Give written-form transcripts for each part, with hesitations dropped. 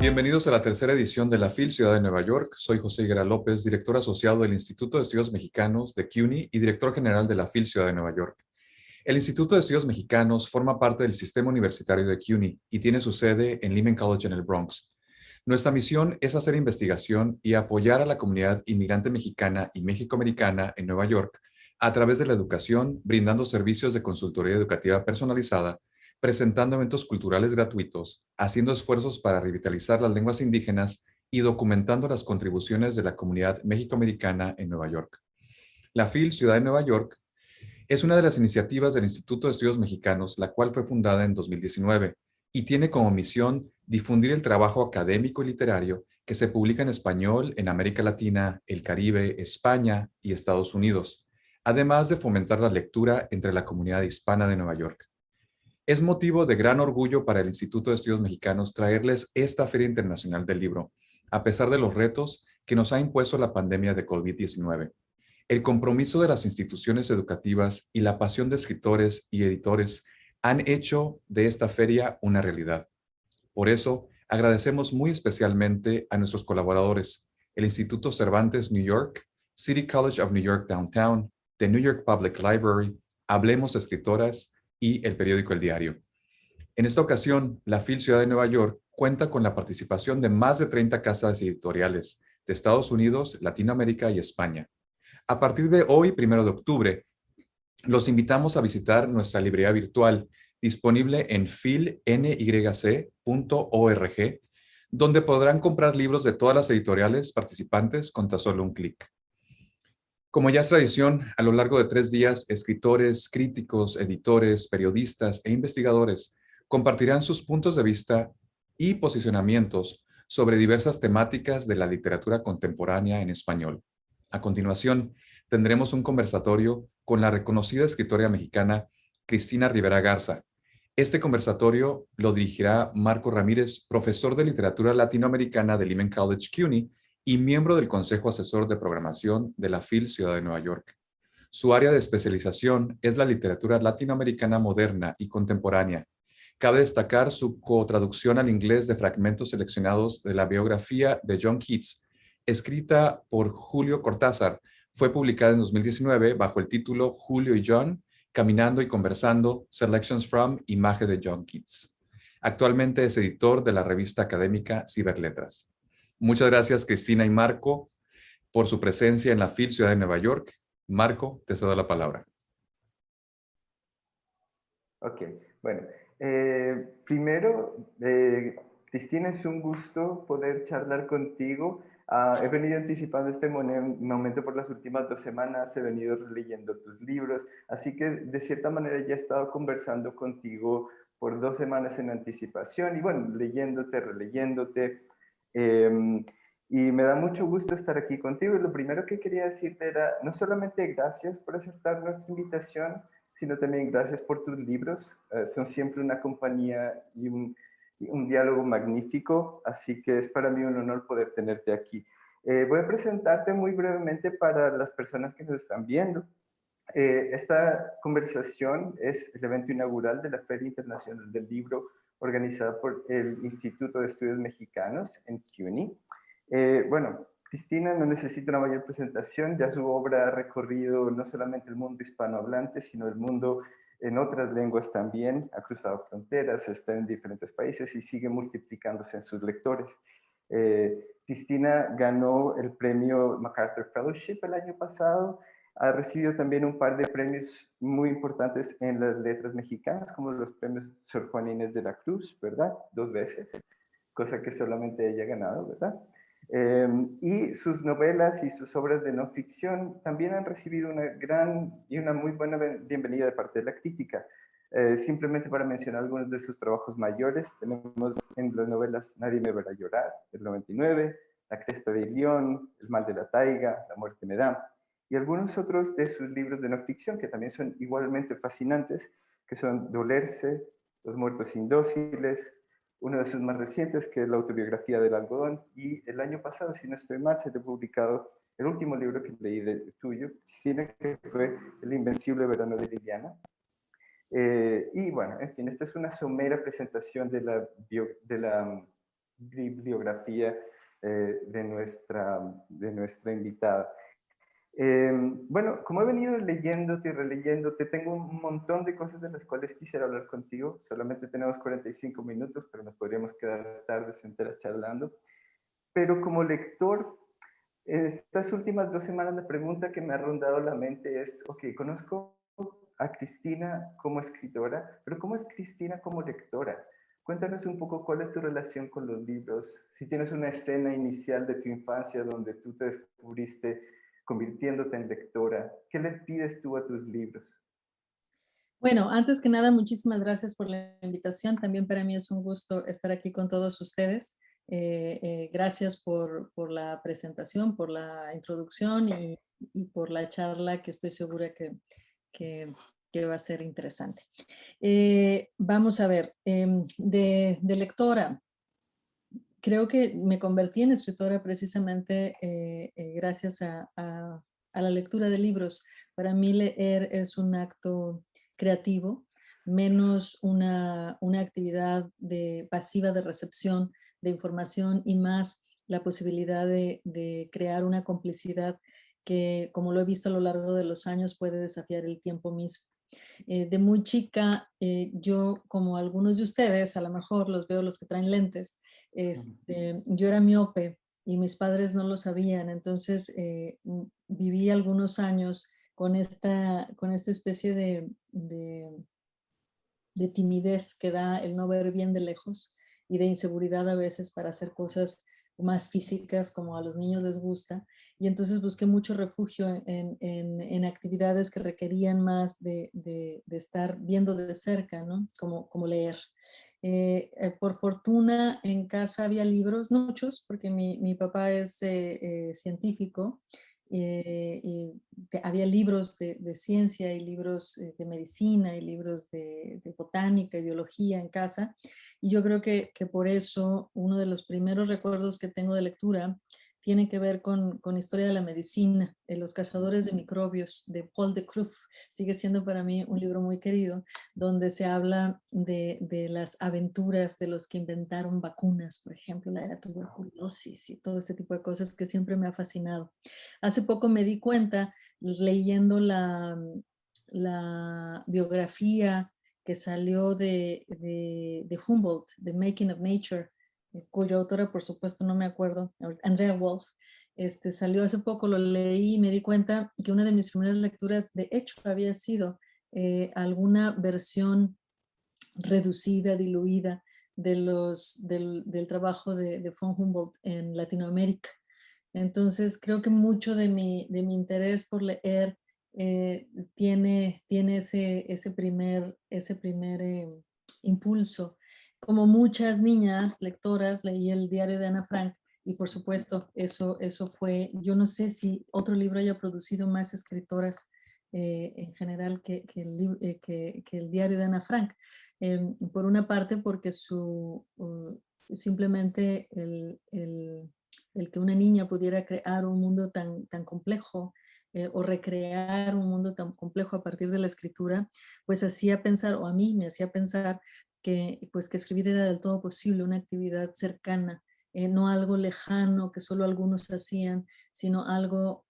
Bienvenidos a la tercera edición de la FIL Ciudad de Nueva York. Soy José Higuera López, director asociado del Instituto de Estudios Mexicanos de CUNY y director general de la FIL Ciudad de Nueva York. El Instituto de Estudios Mexicanos forma parte del sistema universitario de CUNY y tiene su sede en Lehman College en el Bronx. Nuestra misión es hacer investigación y apoyar a la comunidad inmigrante mexicana y mexicoamericana en Nueva York a través de la educación, brindando servicios de consultoría educativa personalizada, presentando eventos culturales gratuitos, haciendo esfuerzos para revitalizar las lenguas indígenas y documentando las contribuciones de la comunidad mexicoamericana en Nueva York. La FIL Ciudad de Nueva York es una de las iniciativas del Instituto de Estudios Mexicanos, la cual fue fundada en 2019 y tiene como misión difundir el trabajo académico y literario que se publica en español en América Latina, el Caribe, España y Estados Unidos, además de fomentar la lectura entre la comunidad hispana de Nueva York. Es motivo de gran orgullo para el Instituto de Estudios Mexicanos traerles esta Feria Internacional del Libro, a pesar de los retos que nos ha impuesto la pandemia de COVID-19. El compromiso de las instituciones educativas y la pasión de escritores y editores han hecho de esta feria una realidad. Por eso, agradecemos muy especialmente a nuestros colaboradores, el Instituto Cervantes New York, City College of New York Downtown, The New York Public Library, Hablemos Escritoras y el periódico El Diario. En esta ocasión, la FIL Ciudad de Nueva York cuenta con la participación de más de 30 casas editoriales de Estados Unidos, Latinoamérica y España. A partir de hoy, 1 de octubre, los invitamos a visitar nuestra librería virtual disponible en filnyc.org, donde podrán comprar libros de todas las editoriales participantes con tan solo un clic. Como ya es tradición, a lo largo de 3 días, escritores, críticos, editores, periodistas e investigadores compartirán sus puntos de vista y posicionamientos sobre diversas temáticas de la literatura contemporánea en español. A continuación, tendremos un conversatorio con la reconocida escritora mexicana Cristina Rivera Garza. Este conversatorio lo dirigirá Marco Ramírez, profesor de literatura latinoamericana del Lehman College CUNY y miembro del Consejo Asesor de Programación de la FIL Ciudad de Nueva York. Su área de especialización es la literatura latinoamericana moderna y contemporánea. Cabe destacar su cotraducción al inglés de fragmentos seleccionados de la biografía de John Keats, escrita por Julio Cortázar. Fue publicada en 2019 bajo el título Julio y John, Caminando y Conversando, Selections from Imagen de John Keats. Actualmente es editor de la revista académica Ciberletras. Muchas gracias, Cristina y Marco, por su presencia en la FIL Ciudad de Nueva York. Marco, te cedo la palabra. Ok, bueno. Primero, Cristina, es un gusto poder charlar contigo. He venido anticipando este momento por las últimas 2 semanas, he venido leyendo tus libros, así que de cierta manera ya he estado conversando contigo por 2 semanas en anticipación y bueno, leyéndote, releyéndote. Y me da mucho gusto estar aquí contigo. Y lo primero que quería decirte era, no solamente gracias por aceptar nuestra invitación, sino también gracias por tus libros. Son siempre una compañía y un diálogo magnífico, así que es para mí un honor poder tenerte aquí. Voy a presentarte muy brevemente para las personas que nos están viendo. Esta conversación es el evento inaugural de la Feria Internacional del Libro, organizada por el Instituto de Estudios Mexicanos en CUNY. Bueno, Cristina no necesita una mayor presentación, ya su obra ha recorrido no solamente el mundo hispanohablante, sino el mundo en otras lenguas también, ha cruzado fronteras, está en diferentes países y sigue multiplicándose en sus lectores. Cristina ganó el premio MacArthur Fellowship el año pasado, ha recibido también un par de premios muy importantes en las letras mexicanas, como los premios Sor Juana Inés de la Cruz, ¿verdad? 2 veces, cosa que solamente ella ha ganado, ¿verdad? Y sus novelas y sus obras de no ficción también han recibido una gran y una muy buena bienvenida de parte de la crítica. Simplemente para mencionar algunos de sus trabajos mayores, tenemos en las novelas Nadie me verá llorar, del 99, La cresta del león, El mal de la taiga, La muerte me da, y algunos otros de sus libros de no ficción que también son igualmente fascinantes, que son Dolerse, Los muertos indóciles, uno de sus más recientes, que es la autobiografía del algodón, y el año pasado, si no estoy mal, se te ha publicado el último libro que leí de tuyo, Cristina, que fue El invencible verano de Liliana. Y bueno, en fin, esta es una somera presentación de la bibliografía de nuestra invitada. Bueno, como he venido leyéndote y releyéndote, tengo un montón de cosas de las cuales quisiera hablar contigo. Solamente tenemos 45 minutos, pero nos podríamos quedar tardes enteras charlando. Pero como lector, estas últimas 2 semanas la pregunta que me ha rondado la mente es, ok, conozco a Cristina como escritora, pero ¿cómo es Cristina como lectora? Cuéntanos un poco cuál es tu relación con los libros, si tienes una escena inicial de tu infancia donde tú te descubriste convirtiéndote en lectora, ¿qué le pides tú a tus libros? Bueno, antes que nada, muchísimas gracias por la invitación. También para mí es un gusto estar aquí con todos ustedes. Gracias por la presentación, por la introducción y por la charla que estoy segura que, que va a ser interesante. Vamos a ver, de lectora, creo que me convertí en escritora precisamente gracias a la lectura de libros. Para mí leer es un acto creativo, menos una actividad pasiva de recepción de información y más la posibilidad de crear una complicidad que, como lo he visto a lo largo de los años, puede desafiar el tiempo mismo. De muy chica, yo, como algunos de ustedes, a lo mejor los veo los que traen lentes, yo era miope y mis padres no lo sabían, entonces viví algunos años con esta especie de timidez que da el no ver bien de lejos y de inseguridad a veces para hacer cosas más físicas como a los niños les gusta. Y entonces busqué mucho refugio en actividades que requerían más de estar viendo de cerca, ¿no? Como leer. Por fortuna en casa había libros, no muchos, porque mi papá es científico y había libros de ciencia y libros de medicina y libros de botánica y biología en casa. Y yo creo que por eso uno de los primeros recuerdos que tengo de lectura tiene que ver con historia de la medicina, Los cazadores de microbios, de Paul de Kruff. Sigue siendo para mí un libro muy querido, donde se habla de las aventuras de los que inventaron vacunas, por ejemplo, la de la tuberculosis y todo este tipo de cosas que siempre me ha fascinado. Hace poco me di cuenta, leyendo la biografía que salió de Humboldt, The Making of Nature, cuya autora, por supuesto, no me acuerdo, Andrea Wolf, salió hace poco, lo leí y me di cuenta que una de mis primeras lecturas, de hecho, había sido alguna versión reducida, diluida del trabajo de von Humboldt en Latinoamérica. Entonces, creo que mucho de mi interés por leer tiene ese primer impulso. Como muchas niñas lectoras, leí el diario de Ana Frank y por supuesto eso fue, yo no sé si otro libro haya producido más escritoras en general que el diario de Ana Frank. Por una parte porque simplemente el que una niña pudiera crear un mundo tan complejo o recrear un mundo tan complejo a partir de la escritura, pues hacía pensar, o a mí me hacía pensar pues, que escribir era del todo posible, una actividad cercana, no algo lejano que solo algunos hacían, sino algo,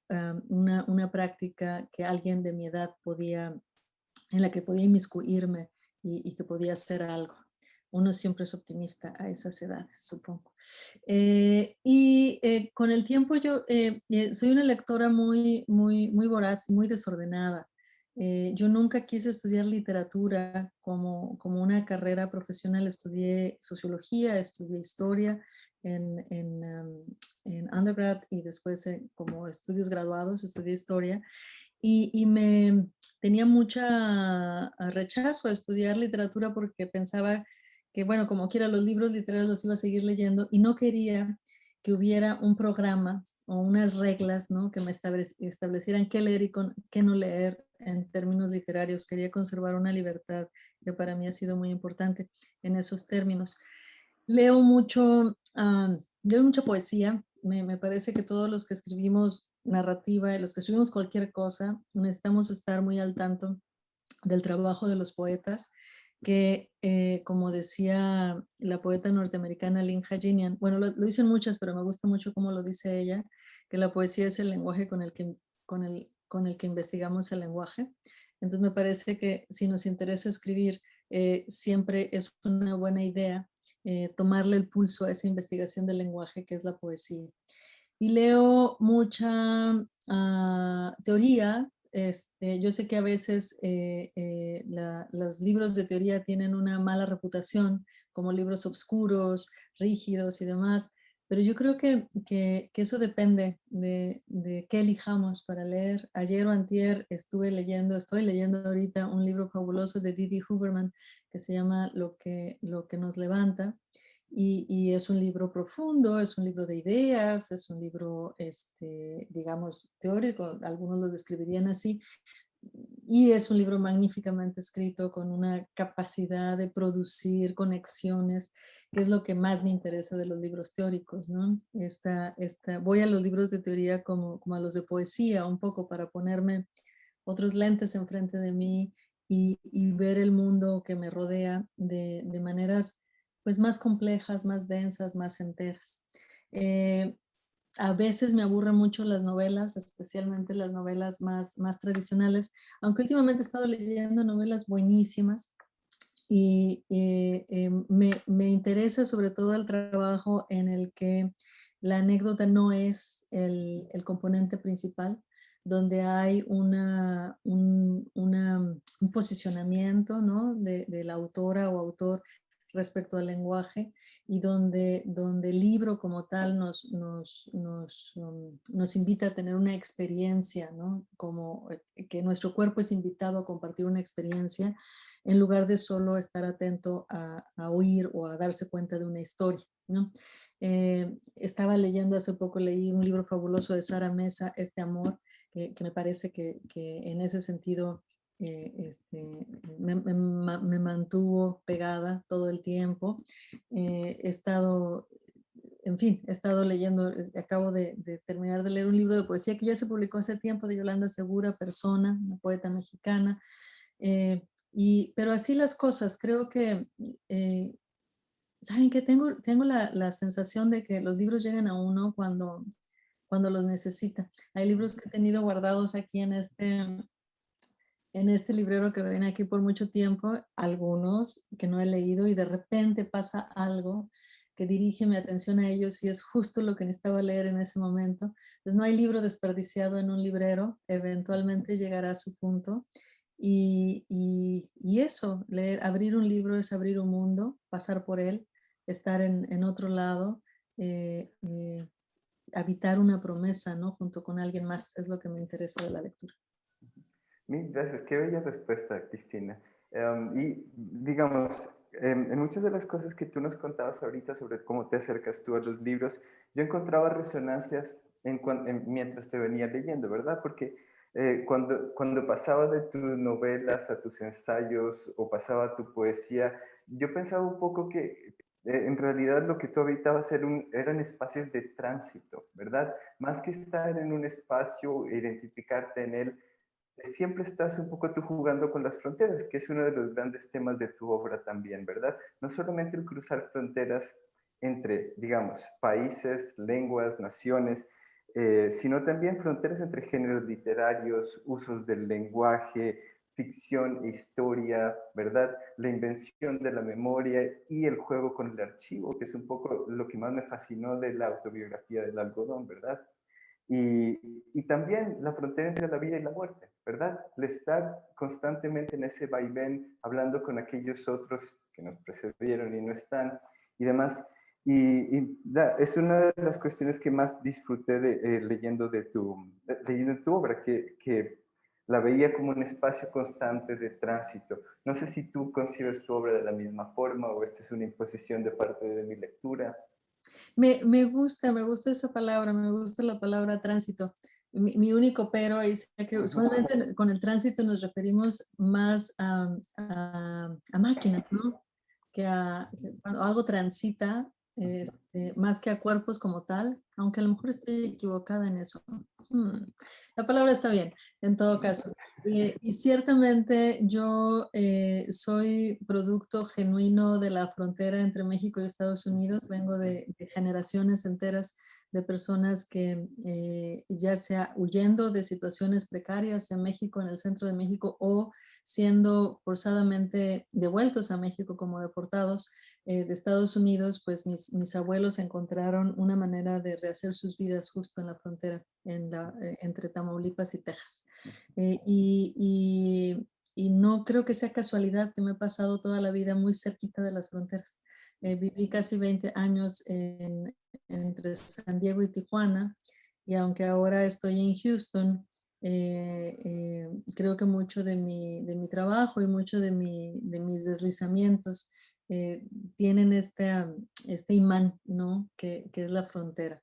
una práctica que alguien de mi edad en la que podía inmiscuirme y que podía hacer algo. Uno siempre es optimista a esas edades, supongo. Con el tiempo yo soy una lectora muy voraz, muy desordenada. Yo nunca quise estudiar literatura como una carrera profesional. Estudié sociología, estudié historia en undergrad y después como estudios graduados estudié historia y me tenía mucha rechazo a estudiar literatura porque pensaba que, bueno, como quiera, los libros literarios los iba a seguir leyendo y no quería que hubiera un programa o unas reglas, ¿no? Que me establecieran qué leer y qué no leer en términos literarios. Quería conservar una libertad que para mí ha sido muy importante en esos términos. Leo mucho, leo mucha poesía. Me parece que todos los que escribimos narrativa y los que escribimos cualquier cosa, necesitamos estar muy al tanto del trabajo de los poetas. que, como decía la poeta norteamericana Lynn Hajinian, bueno, lo dicen muchas, pero me gusta mucho cómo lo dice ella, que la poesía es el lenguaje con el que investigamos el lenguaje. Entonces me parece que si nos interesa escribir, siempre es una buena idea tomarle el pulso a esa investigación del lenguaje que es la poesía. Y leo mucha teoría. Yo sé que a veces los libros de teoría tienen una mala reputación como libros oscuros, rígidos y demás, pero yo creo que eso depende de qué elijamos para leer. Ayer o antier estoy leyendo ahorita un libro fabuloso de Didi Huberman que se llama Lo que nos levanta. Y es un libro profundo, es un libro de ideas, es un libro, digamos, teórico, algunos lo describirían así, y es un libro magníficamente escrito con una capacidad de producir conexiones, que es lo que más me interesa de los libros teóricos, ¿no? Voy a los libros de teoría como a los de poesía, un poco para ponerme otros lentes enfrente de mí y ver el mundo que me rodea de maneras pues más complejas, más densas, más enteras. Eh, a veces me aburren mucho las novelas, especialmente las novelas más tradicionales, aunque últimamente he estado leyendo novelas buenísimas y me interesa sobre todo el trabajo en el que la anécdota no es el componente principal, donde hay un posicionamiento, ¿no? de la autora o autor respecto al lenguaje y donde el libro como tal nos invita a tener una experiencia, ¿no? Como que nuestro cuerpo es invitado a compartir una experiencia en lugar de solo estar atento a oír o a darse cuenta de una historia, ¿no? Estaba leyendo hace poco, leí un libro fabuloso de Sara Mesa, Este Amor, que me parece que en ese sentido me mantuvo pegada todo el tiempo. He estado, en fin, he estado leyendo, acabo de terminar de leer un libro de poesía que ya se publicó hace tiempo de Yolanda Segura, Persona, una poeta mexicana. Pero así las cosas, creo que, ¿saben qué? Tengo la sensación de que los libros llegan a uno cuando los necesita. Hay libros que he tenido guardados aquí en este librero que ven aquí por mucho tiempo, algunos que no he leído y de repente pasa algo que dirige mi atención a ellos y es justo lo que necesitaba leer en ese momento. Pues no hay libro desperdiciado en un librero, eventualmente llegará a su punto. Y eso, abrir un libro es abrir un mundo, pasar por él, estar en otro lado, eh, eh, habitar una promesa, ¿no? Junto con alguien más, es lo que me interesa de la lectura. Mil gracias, qué bella respuesta, Cristina. Y digamos, en muchas de las cosas que tú nos contabas ahorita sobre cómo te acercas tú a los libros, yo encontraba resonancias mientras te venía leyendo, ¿verdad? Porque cuando pasaba de tus novelas a tus ensayos o pasaba a tu poesía, yo pensaba un poco que en realidad lo que tú habitabas eran espacios de tránsito, ¿verdad? Más que estar en un espacio e identificarte en él, siempre estás un poco tú jugando con las fronteras, que es uno de los grandes temas de tu obra también, ¿verdad? No solamente el cruzar fronteras entre, digamos, países, lenguas, naciones, sino también fronteras entre géneros literarios, usos del lenguaje, ficción e historia, ¿verdad? La invención de la memoria y el juego con el archivo, que es un poco lo que más me fascinó de la autobiografía del algodón, ¿verdad? Y también la frontera entre la vida y la muerte, ¿verdad? El estar constantemente en ese vaivén, hablando con aquellos otros que nos precedieron y no están, y demás. Es una de las cuestiones que más disfruté leyendo tu obra, que la veía como un espacio constante de tránsito. No sé si tú concibes tu obra de la misma forma o esta es una imposición de parte de mi lectura. Me gusta esa palabra, me gusta la palabra tránsito. Mi único pero es que usualmente con el tránsito nos referimos más a máquinas, ¿no? Que cuando algo transita, más que a cuerpos como tal, aunque a lo mejor estoy equivocada en eso. La palabra está bien, en todo caso. Y ciertamente yo soy producto genuino de la frontera entre México y Estados Unidos. Vengo de generaciones enteras de personas que ya sea huyendo de situaciones precarias en México, en el centro de México, o siendo forzadamente devueltos a México como deportados de Estados Unidos, pues mis abuelos encontraron una manera de rehacer sus vidas justo en la frontera entre Tamaulipas y Texas. Y no creo que sea casualidad que me he pasado toda la vida muy cerquita de las fronteras. Viví casi 20 años entre San Diego y Tijuana, y aunque ahora estoy en Houston, creo que mucho de mi trabajo y mucho de mis deslizamientos tienen este imán, ¿no? Que es la frontera.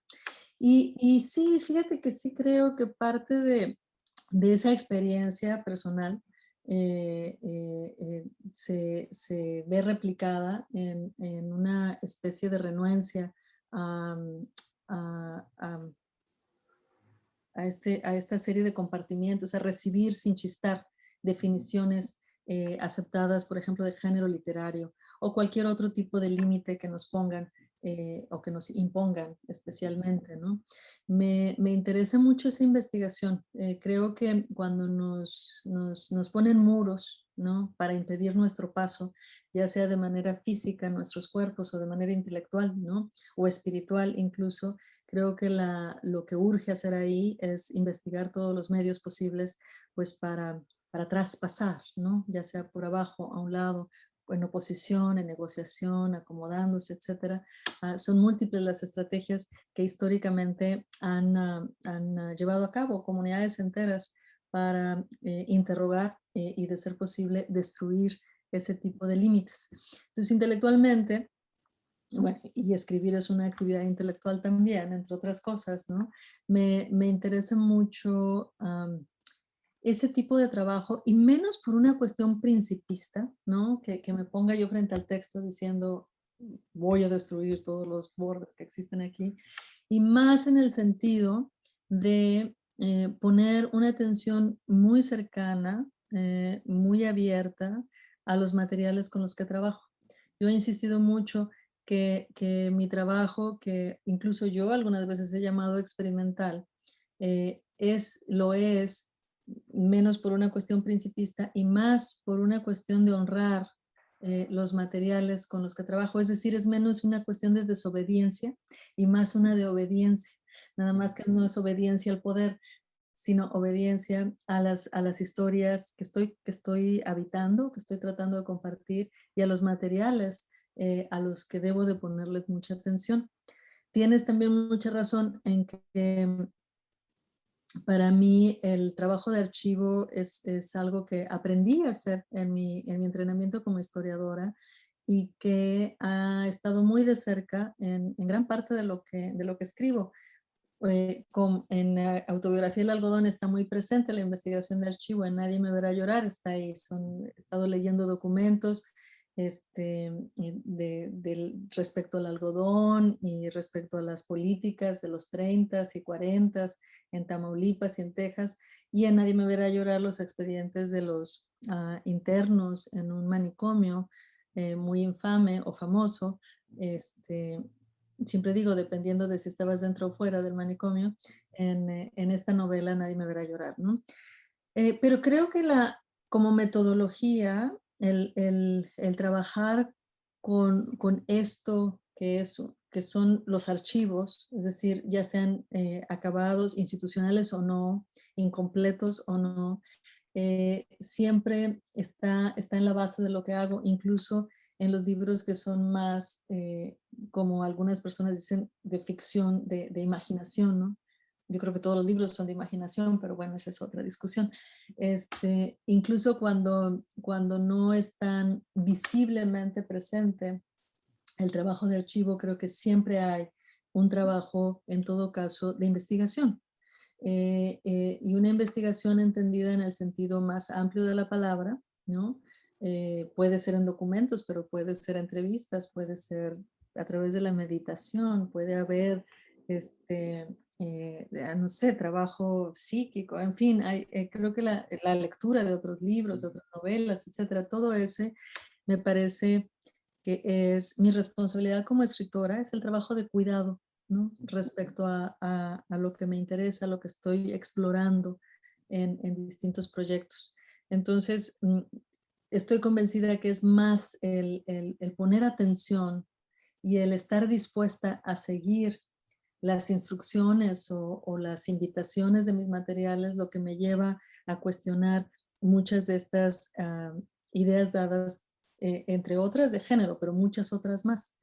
Y sí, fíjate que sí creo que parte de esa experiencia personal se ve replicada en una especie de renuencia a, a- a- a esta serie de compartimientos, a recibir sin chistar definiciones aceptadas, por ejemplo, de género literario o cualquier otro tipo de límite que nos pongan o que nos impongan especialmente, ¿no? Me interesa mucho esa investigación. Creo que cuando nos ponen muros, ¿no? Para impedir nuestro paso, ya sea de manera física en nuestros cuerpos o de manera intelectual, ¿no? O espiritual incluso, creo que lo que urge hacer ahí es investigar todos los medios posibles, pues para traspasar, ¿no? Ya sea por abajo, a un lado, en oposición, en negociación, acomodándose, etcétera. Son múltiples las estrategias que históricamente han llevado a cabo comunidades enteras para interrogar y, de ser posible, destruir ese tipo de límites. Entonces, intelectualmente, bueno, y escribir es una actividad intelectual también, entre otras cosas, ¿no? Me interesa mucho ese tipo de trabajo y menos por una cuestión principista, ¿no? Que me ponga yo frente al texto diciendo voy a destruir todos los bordes que existen aquí, y más en el sentido de poner una atención muy cercana, muy abierta a los materiales con los que trabajo. Yo he insistido mucho que mi trabajo, que incluso yo algunas veces he llamado experimental, lo es menos por una cuestión principista y más por una cuestión de honrar los materiales con los que trabajo. Es decir, es menos una cuestión de desobediencia y más una de obediencia. Nada más que no es obediencia al poder, sino obediencia a las historias que estoy habitando, que estoy tratando de compartir, y a los materiales a los que debo de ponerles mucha atención. Tienes también mucha razón en que para mí el trabajo de archivo es algo que aprendí a hacer en mi entrenamiento como historiadora y que ha estado muy de cerca en gran parte de lo que escribo. En Autobiografía del Algodón está muy presente la investigación de archivo, en Nadie me verá llorar está ahí. He estado leyendo documentos respecto al algodón y respecto a las políticas de los 30s y 40s en Tamaulipas y en Texas, y en Nadie me verá llorar los expedientes de los internos en un manicomio muy infame o famoso. Siempre digo, dependiendo de si estabas dentro o fuera del manicomio, en esta novela Nadie me verá llorar, ¿no? Pero creo que como metodología, el trabajar con esto que son los archivos, es decir, ya sean acabados, institucionales o no, incompletos o no, siempre está en la base de lo que hago, incluso en los libros que son más, como algunas personas dicen, de ficción, de imaginación, ¿no? Yo creo que todos los libros son de imaginación, pero bueno, esa es otra discusión. Incluso cuando no es tan visiblemente presente el trabajo de archivo, creo que siempre hay un trabajo, en todo caso, de investigación. Y una investigación entendida en el sentido más amplio de la palabra, ¿no? Puede ser en documentos, pero puede ser entrevistas, puede ser a través de la meditación, puede haber no sé, trabajo psíquico, en fin, creo que la lectura de otros libros, de otras novelas, etcétera, todo ese me parece que es mi responsabilidad como escritora, es el trabajo de cuidado, ¿no? Respecto a lo que me interesa, lo que estoy explorando en distintos proyectos. Entonces, estoy convencida de que es más el poner atención y el estar dispuesta a seguir las instrucciones o las invitaciones de mis materiales lo que me lleva a cuestionar muchas de estas ideas dadas, entre otras de género, pero muchas otras más.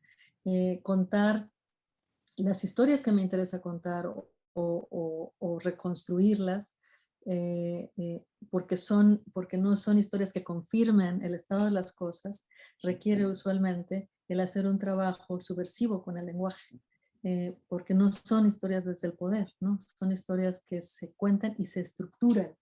Contar las historias que me interesa contar o reconstruirlas, porque no son historias que confirmen el estado de las cosas, requiere usualmente el hacer un trabajo subversivo con el lenguaje. Porque no son historias desde el poder, ¿no? Son historias que se cuentan y se estructuran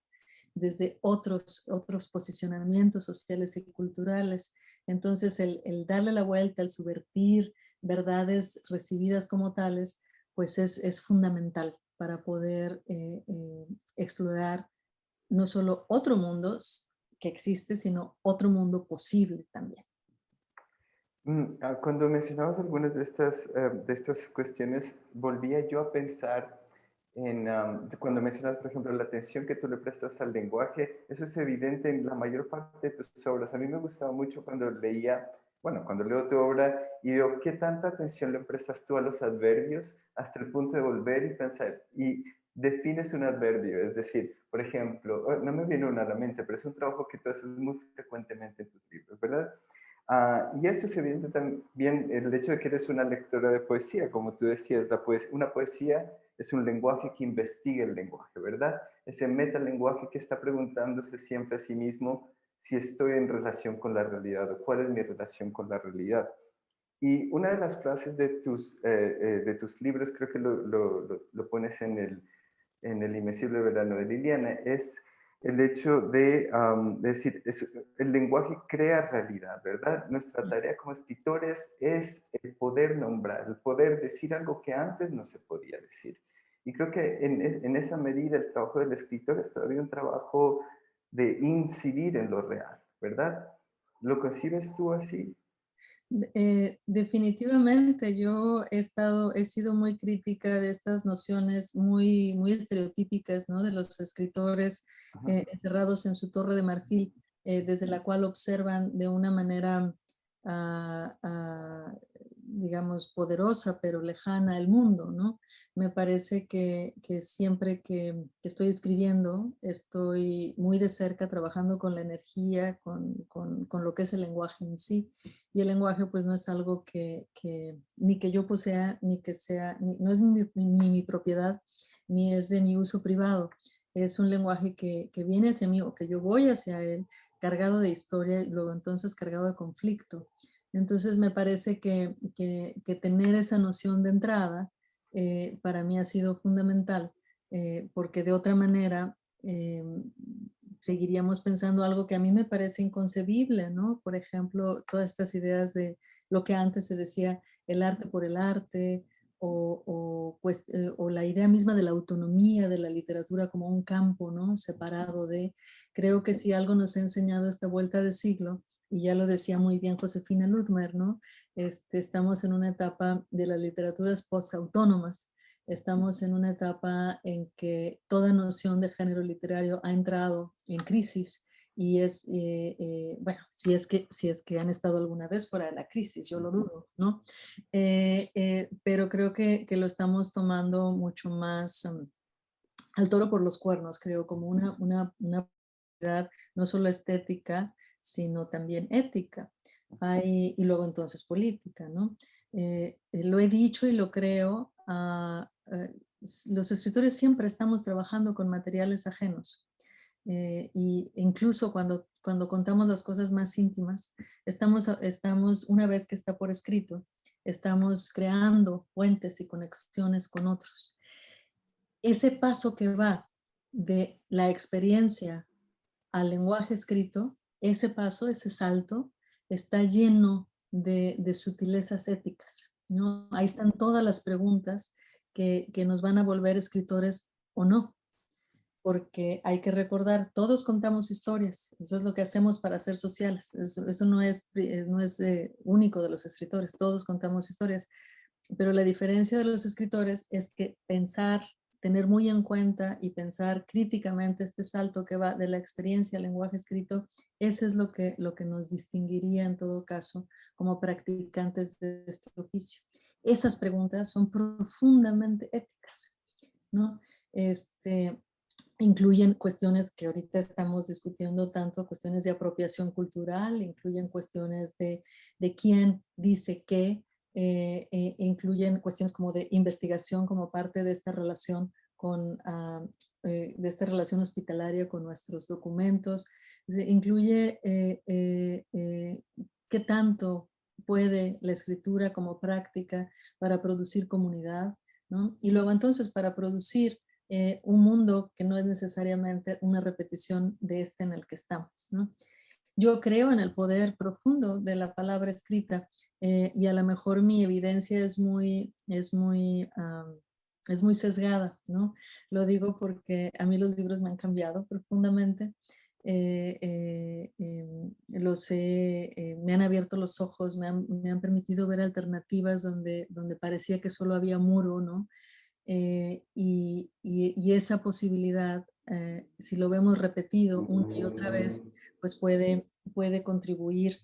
desde otros posicionamientos sociales y culturales. Entonces, el darle la vuelta, el subvertir verdades recibidas como tales, pues es fundamental para poder explorar no solo otro mundo que existe, sino otro mundo posible también. Cuando mencionabas algunas de estas cuestiones, volvía yo a pensar en, cuando mencionas, por ejemplo, la atención que tú le prestas al lenguaje, eso es evidente en la mayor parte de tus obras. A mí me gustaba mucho cuando leía, bueno, cuando leo tu obra y veo qué tanta atención le prestas tú a los adverbios hasta el punto de volver y pensar, y defines un adverbio, es decir, por ejemplo, no me viene una a la mente, pero es un trabajo que tú haces muy frecuentemente en tus libros, ¿verdad? Y esto es evidente también el hecho de que eres una lectora de poesía, como tú decías, una poesía es un lenguaje que investiga el lenguaje, ¿verdad? Ese metalenguaje que está preguntándose siempre a sí mismo si estoy en relación con la realidad o cuál es mi relación con la realidad. Y una de las frases de tus libros, creo que lo pones en el Invencible Verano de Liliana, es el hecho de decir, el lenguaje crea realidad, ¿verdad? Nuestra tarea como escritores es el poder nombrar, el poder decir algo que antes no se podía decir. Y creo que en esa medida el trabajo del escritor es todavía un trabajo de incidir en lo real, ¿verdad? ¿Lo concibes tú así? Definitivamente, yo he sido muy crítica de estas nociones muy estereotípicas, ¿no? De los escritores Ajá. encerrados en su torre de marfil, desde la cual observan de una manera, ah, ah, digamos, poderosa, pero lejana el mundo, ¿no? Me parece que siempre que estoy escribiendo, estoy muy de cerca trabajando con la energía, con lo que es el lenguaje en sí. Y el lenguaje pues no es algo que ni que yo posea, ni que sea, no es ni mi propiedad, ni es de mi uso privado. Es un lenguaje que viene hacia mí o que yo voy hacia él cargado de historia y luego entonces cargado de conflicto. Entonces me parece que tener esa noción de entrada para mí ha sido fundamental, porque de otra manera eh, seguiríamos pensando algo que a mí me parece inconcebible, ¿no? Por ejemplo, todas estas ideas de lo que antes se decía el arte por el arte, o la idea misma de la autonomía de la literatura como un campo, ¿no? Separado de, creo que si algo nos ha enseñado esta vuelta de siglo, y ya lo decía muy bien Josefina Ludmer, ¿no? Estamos en una etapa de las literaturas postautónomas. Estamos en una etapa en que toda noción de género literario ha entrado en crisis y bueno, si es que han estado alguna vez fuera de la crisis, yo lo dudo, ¿no? Pero creo que lo estamos tomando mucho más al toro por los cuernos, creo, como una no solo estética, sino también ética. Y luego entonces política, ¿no? Lo he dicho y lo creo, los escritores siempre estamos trabajando con materiales ajenos. Y incluso cuando contamos las cosas más íntimas, estamos, una vez que está por escrito, estamos creando puentes y conexiones con otros. Ese paso que va de la experiencia al lenguaje escrito, ese paso, ese salto, está lleno de sutilezas éticas, ¿no? Ahí están todas las preguntas que nos van a volver escritores o no. Porque hay que recordar, todos contamos historias, eso es lo que hacemos para ser sociales, eso no es, único de los escritores, todos contamos historias, pero la diferencia de los escritores es que pensar, tener muy en cuenta y pensar críticamente este salto que va de la experiencia al lenguaje escrito, eso es lo que nos distinguiría en todo caso como practicantes de este oficio. Esas preguntas son profundamente éticas, ¿no? Incluyen cuestiones que ahorita estamos discutiendo tanto, cuestiones de apropiación cultural, incluyen cuestiones de quién dice qué, incluyen cuestiones como de investigación como parte de esta relación de esta relación hospitalaria con nuestros documentos. Incluye qué tanto puede la escritura como práctica para producir comunidad, ¿no? Y luego entonces para producir un mundo que no es necesariamente una repetición de este en el que estamos, ¿no? Yo creo en el poder profundo de la palabra escrita y a lo mejor mi evidencia es muy sesgada, ¿no? Lo digo porque a mí los libros me han cambiado profundamente. Me han abierto los ojos, me han permitido ver alternativas donde parecía que solo había muro, ¿no? Y esa posibilidad, si lo vemos repetido una y otra vez, pues puede contribuir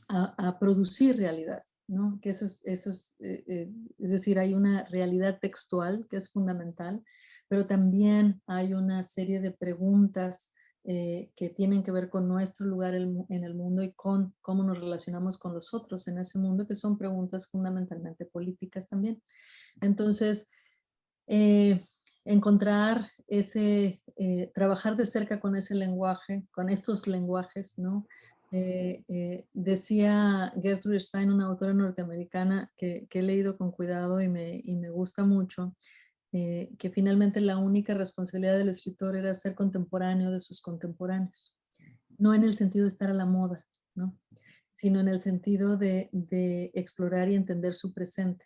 a producir realidad, ¿no? Que es decir, hay una realidad textual que es fundamental, pero también hay una serie de preguntas que tienen que ver con nuestro lugar en el mundo y con cómo nos relacionamos con los otros en ese mundo, que son preguntas fundamentalmente políticas también. Entonces, eh, encontrar trabajar de cerca con ese lenguaje, con estos lenguajes, ¿no? Decía Gertrude Stein, una autora norteamericana que he leído con cuidado y me gusta mucho, que finalmente la única responsabilidad del escritor era ser contemporáneo de sus contemporáneos, no en el sentido de estar a la moda, ¿no? Sino en el sentido de explorar y entender su presente.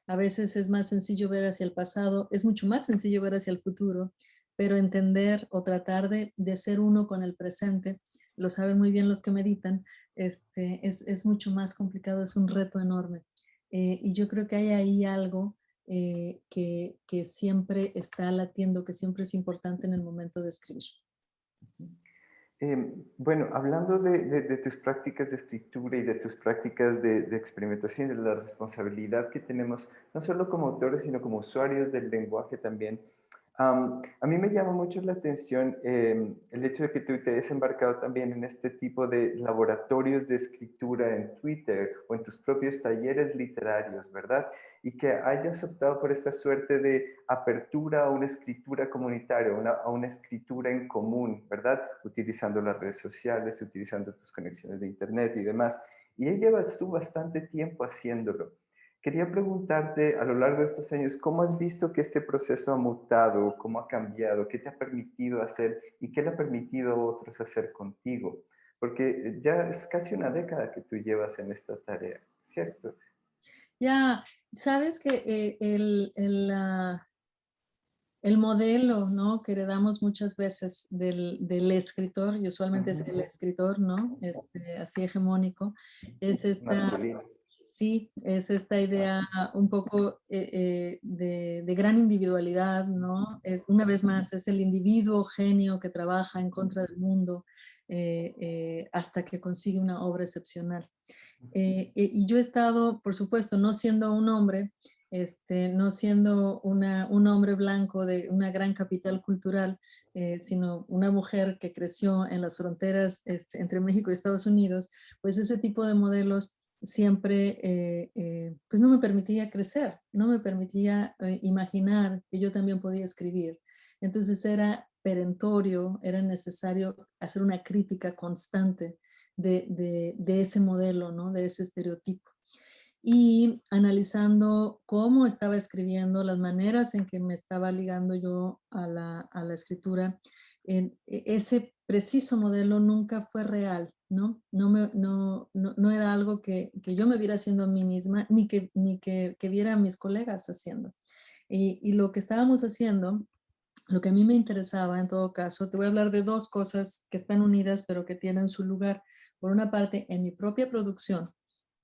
A veces es más sencillo ver hacia el pasado, es mucho más sencillo ver hacia el futuro, pero entender o tratar de ser uno con el presente, lo saben muy bien los que meditan, es mucho más complicado, es un reto enorme. Y yo creo que hay ahí algo que siempre está latiendo, que siempre es importante en el momento de escribir. Bueno, hablando de tus prácticas de escritura y de tus prácticas de experimentación, de la responsabilidad que tenemos, no solo como autores, sino como usuarios del lenguaje también, a mí me llama mucho la atención el hecho de que tú te hayas embarcado también en este tipo de laboratorios de escritura en Twitter o en tus propios talleres literarios, ¿verdad? Y que hayas optado por esta suerte de apertura a una escritura comunitaria, a una escritura en común, ¿verdad? Utilizando las redes sociales, utilizando tus conexiones de internet y demás. Y ya llevas tú bastante tiempo haciéndolo. Quería preguntarte a lo largo de estos años, ¿cómo has visto que este proceso ha mutado? ¿Cómo ha cambiado? ¿Qué te ha permitido hacer y qué le ha permitido a otros hacer contigo? Porque ya es casi una década que tú llevas en esta tarea, ¿cierto? Ya, sabes que el modelo, ¿no? Que heredamos muchas veces del escritor, y usualmente es el escritor, ¿no? Así hegemónico, es esta, Masculino. sí, es esta idea un poco de gran individualidad, ¿no? Una vez más, es el individuo genio que trabaja en contra del mundo hasta que consigue una obra excepcional. Y yo he estado, por supuesto, no siendo un hombre, no siendo un hombre blanco de una gran capital cultural, sino una mujer que creció en las fronteras entre México y Estados Unidos, pues ese tipo de modelos siempre pues no me permitía crecer, no me permitía imaginar que yo también podía escribir. Entonces era perentorio, era necesario hacer una crítica constante de ese modelo, ¿no? De ese estereotipo. Y analizando cómo estaba escribiendo, las maneras en que me estaba ligando yo a la escritura, ese preciso modelo nunca fue real, ¿no? No era algo que yo me viera haciendo a mí misma, ni que viera a mis colegas haciendo. Y lo que estábamos haciendo, lo que a mí me interesaba en todo caso, te voy a hablar de dos cosas que están unidas pero que tienen su lugar. Por una parte, en mi propia producción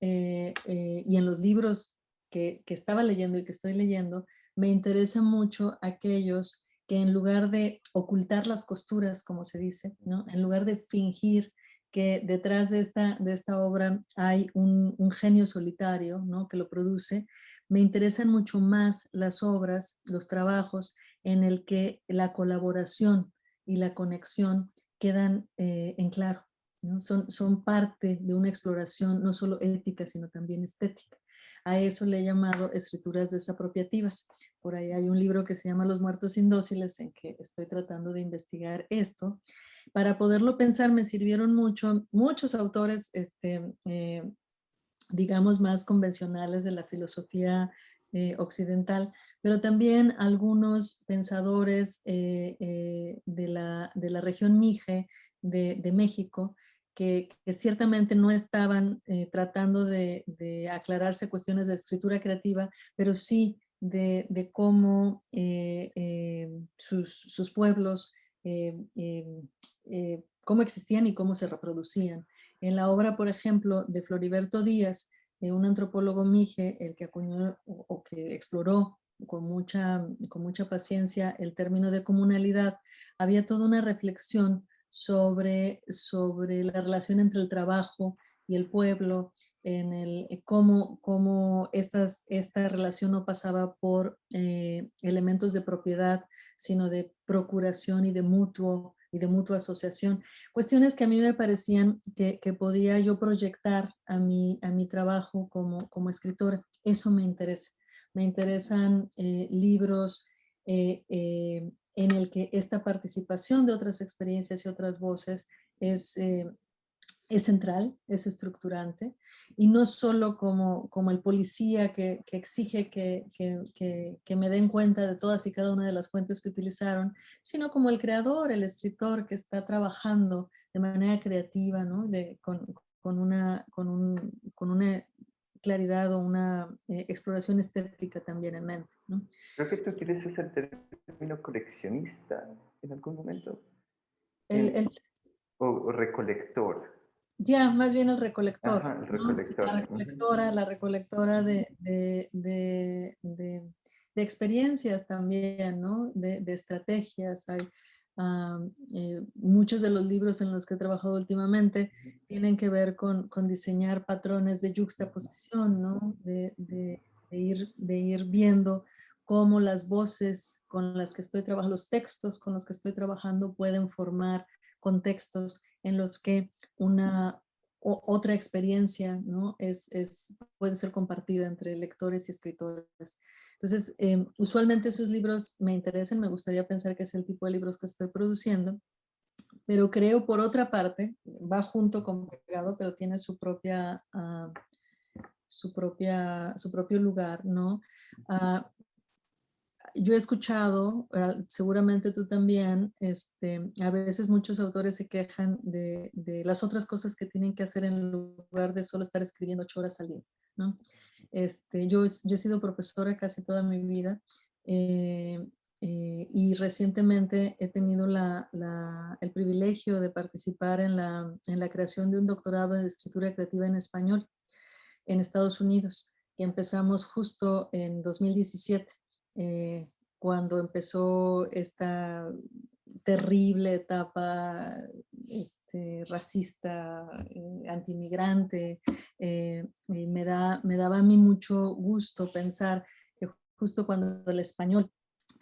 y en los libros que estaba leyendo y que estoy leyendo, me interesa mucho aquellos que en lugar de ocultar las costuras, como se dice, ¿no? En lugar de fingir que detrás de esta obra hay un genio solitario, ¿no? Que lo produce, me interesan mucho más las obras, los trabajos en el que la colaboración y la conexión quedan en claro, ¿no? Son parte de una exploración no solo ética, sino también estética. A eso le he llamado escrituras desapropiativas. Por ahí hay un libro que se llama Los muertos indóciles, en que estoy tratando de investigar esto. Para poderlo pensar me sirvieron muchos autores, digamos, más convencionales de la filosofía occidental, pero también algunos pensadores de la región Mije de México, que ciertamente no estaban tratando de aclararse cuestiones de escritura creativa, pero sí de cómo sus pueblos, cómo existían y cómo se reproducían. En la obra, por ejemplo, de Floriberto Díaz, un antropólogo mije, el que acuñó o que exploró con mucha paciencia el término de comunalidad, había toda una reflexión sobre la relación entre el trabajo y el pueblo, cómo esta relación no pasaba por elementos de propiedad, sino de procuración y de mutua asociación. Cuestiones que a mí me parecían que podía yo proyectar a mi trabajo como escritora. Eso me interesa. Me interesan libros en el que esta participación de otras experiencias y otras voces es central, es estructurante, y no solo como el policía que exige que me den cuenta de todas y cada una de las fuentes que utilizaron, sino como el creador, el escritor que está trabajando de manera creativa, ¿no? Con una claridad o una exploración estética también en mente, ¿no? Creo que tú utilizas el término coleccionista en algún momento. El, el, O recolector. Ya, más bien el recolector, Ajá, el ¿no? recolector. La recolectora de experiencias también, ¿no? De estrategias. Muchos de los libros en los que he trabajado últimamente tienen que ver con diseñar patrones de yuxtaposición, ¿no? De ir viendo cómo las voces con las que estoy trabajando, los textos con los que estoy trabajando pueden formar contextos en los que otra experiencia, ¿no? Puede ser compartida entre lectores y escritores. Entonces, usualmente esos libros me interesan, me gustaría pensar que es el tipo de libros que estoy produciendo, pero creo por otra parte, va junto con pegado, pero tiene su propio lugar, ¿no? Yo he escuchado, seguramente tú también, a veces muchos autores se quejan de las otras cosas que tienen que hacer en lugar de solo estar escribiendo 8 horas al día, ¿no? Yo he sido profesora casi toda mi vida y recientemente he tenido el privilegio de participar en la creación de un doctorado en escritura creativa en español en Estados Unidos, que empezamos justo en 2017, eh, cuando empezó esta terrible etapa racista, antimigrante. Me daba a mí mucho gusto pensar que justo cuando el español